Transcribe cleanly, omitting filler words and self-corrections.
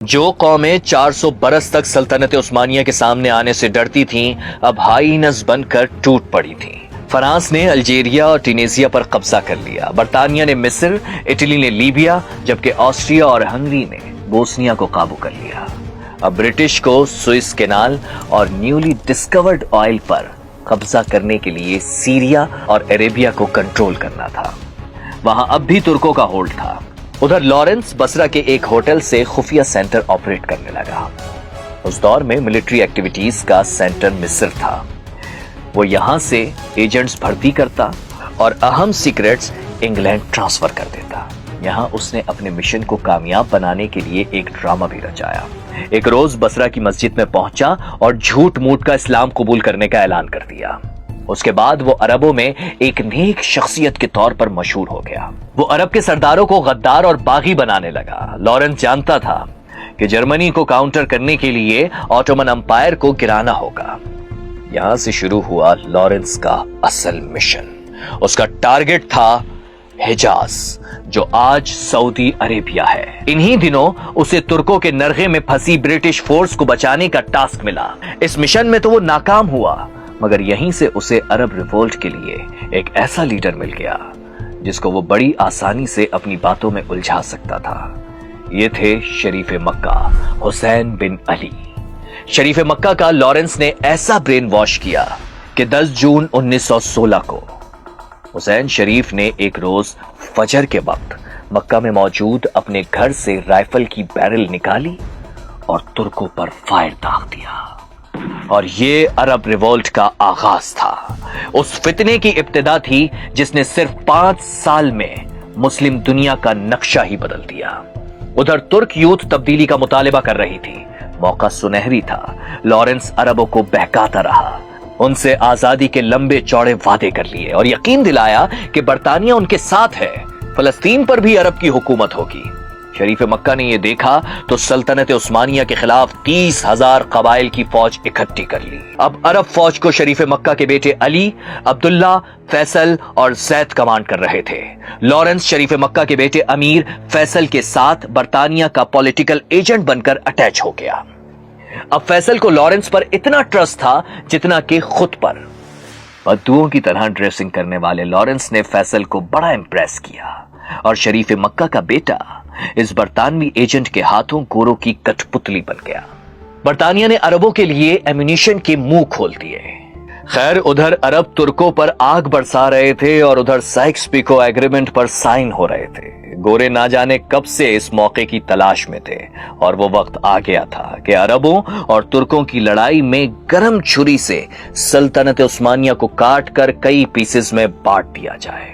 جو قومیں 400 برس تک سلطنت عثمانیہ کے سامنے آنے سے ڈرتی تھیں اب ہائی نس بن کر ٹوٹ پڑی تھیں۔ فرانس نے الجیریا اور ٹینیزیا پر قبضہ کر لیا، برطانیہ نے مصر، اٹلی نے لیبیا، جبکہ آسٹریا اور ہنگری نے بوسنیا کو قابو کر لیا۔ اب برٹش کو سوئس کینال اور نیولی ڈسکورڈ آئل پر قبضہ کرنے کے لیے سیریا اور عربیہ کو کنٹرول کرنا تھا۔ وہاں اب بھی ترکوں کا ہولڈ تھا۔ ادھر لارنس بصرہ کے ایک ہوٹل سے خفیہ سینٹر آپریٹ کرنے لگا۔ اس دور میں ملٹری ایکٹیویٹیز کا سینٹر مصر تھا۔ وہ یہاں سے ایجنٹس بھرتی کرتا اور اہم سیکرٹس انگلینڈ ٹرانسفر کر دیتا۔ یہاں اس نے اپنے مشن کو کامیاب بنانے کے لیے ایک ڈرامہ بھی رچایا۔ ایک روز بصرہ کی مسجد میں پہنچا اور جھوٹ موٹ کا اسلام قبول کرنے کا اعلان کر دیا۔ اس کے بعد وہ عربوں میں ایک نیک شخصیت کے طور پر مشہور ہو گیا۔ وہ عرب کے سرداروں کو غدار اور باغی بنانے لگا۔ لارنس جانتا تھا کہ جرمنی کو کاؤنٹر کرنے کے لیے آٹومن امپائر کو گرانا ہوگا۔ یہاں سے شروع ہوا لارنس کا اصل مشن۔ اس کا ٹارگٹ تھا حجاز، جو آج سعودی عربیہ ہے۔ انہی دنوں اسے ترکوں کے نرغے میں پھنسی برٹش فورس کو بچانے کا ٹاسک ملا۔ اس مشن میں تو وہ ناکام ہوا، مگر یہیں سے اسے عرب ریوولٹ کے لیے ایک ایسا لیڈر مل گیا جس کو وہ بڑی آسانی سے اپنی باتوں میں الجھا سکتا تھا۔ یہ تھے شریف مکہ حسین بن علی۔ شریف مکہ کا لارنس نے ایسا برین واش کیا کہ 10 جون 1916 کو حسین شریف نے ایک روز فجر کے وقت مکہ میں موجود اپنے گھر سے رائفل کی بیرل نکالی اور ترکوں پر فائر داغ دیا، اور یہ عرب ریوولٹ کا آغاز تھا۔ اس فتنے کی ابتدا تھی جس نے صرف 5 سال میں مسلم دنیا کا نقشہ ہی بدل دیا۔ ادھر ترک یوتھ تبدیلی کا مطالبہ کر رہی تھی۔ موقع سنہری تھا۔ لارنس عربوں کو بہکاتا رہا، ان سے آزادی کے لمبے چوڑے وعدے کر لیے اور یقین دلایا کہ برطانیہ ان کے ساتھ ہے، فلسطین پر بھی عرب کی حکومت ہوگی۔ شریف مکہ نے یہ دیکھا تو سلطنت عثمانیہ کے خلاف 30,000 قبائل کی فوج اکٹھی کر لی۔ اب عرب فوج کو شریف مکہ کے بیٹے علی، عبداللہ، فیصل اور زید کمانڈ کر رہے تھے۔ لارنس شریف مکہ کے بیٹے امیر فیصل کے ساتھ برطانیہ کا پولیٹیکل ایجنٹ بن کر اٹیچ ہو گیا۔ اب فیصل کو لارنس پر اتنا ٹرسٹ تھا جتنا کہ خود پر۔ بدوؤں کی طرح ڈریسنگ کرنے والے لارنس نے فیصل کو بڑا امپریس کیا، اور شریف مکہ کا بیٹا اس برطانوی ایجنٹ کے ہاتھوں گوروں کی کٹ پتلی بن گیا۔ برطانیہ نے عربوں کے لیے ایمونیشن کے منہ کھول دیے۔ خیر، ادھر عرب ترکوں پر آگ برسا رہے تھے اور ادھر سائکس پیکو ایگریمنٹ پر سائن ہو رہے تھے۔ گورے نہ جانے کب سے اس موقع کی تلاش میں تھے، اور وہ وقت آ گیا تھا کہ عربوں اور ترکوں کی لڑائی میں گرم چھری سے سلطنت عثمانیہ کو کاٹ کر کئی پیسز میں بانٹ دیا جائے۔